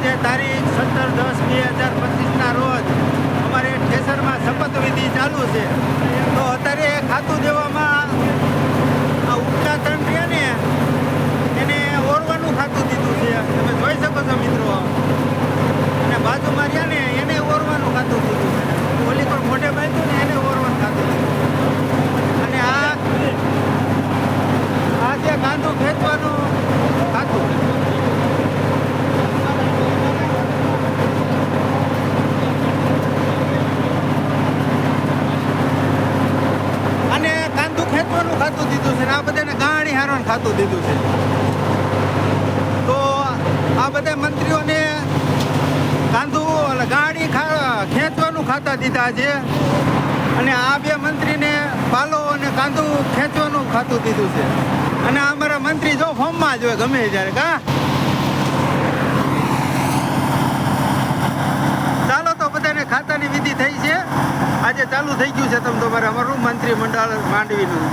આજે તારીખ 17/10/2025ના રોજ અમારે ઠેસરમાં શપથવિધિ ચાલુ છે. તો અત્યારે ખાતું દેવામાં આ ઉપલા ત્રણ રહ્યા ને એને ઓરવાનું ખાતું દીધું છે. તમે જોઈ શકો છો મિત્રો. અને બાજુમાં રહ્યા ને એને ઓરવાનું ખાતું દીધું છે. ઓલી પણ મોઢે બાંધ્યું ને એને ઓરવાનું ખાતું દીધું. અને આ જે કાંદું ખેંચવાનું ખાતું. અને કાંદું ખેંચવાનું ખાતું દીધું છે ને આ બધાને ગાણી હારવાનું ખાતું દીધું છે. તો આ બધા મંત્રીઓને કાંદું ગાડી ખેંચવાનું ખાતા દીધા છે. અને આ બે મંત્રીને પાલો અને કાંદું ખેંચવાનું ખાતું દીધું છે. અને અમારા મંત્રી જો ફોર્મમાં જ હોય ગમે ત્યારે કા. ચાલો તો બધાને ખાતાની વિધિ થઈ છે. આજે ચાલુ થઈ ગયું છે. તમે તમારે અમારું મંત્રીમંડળ માંડવીનું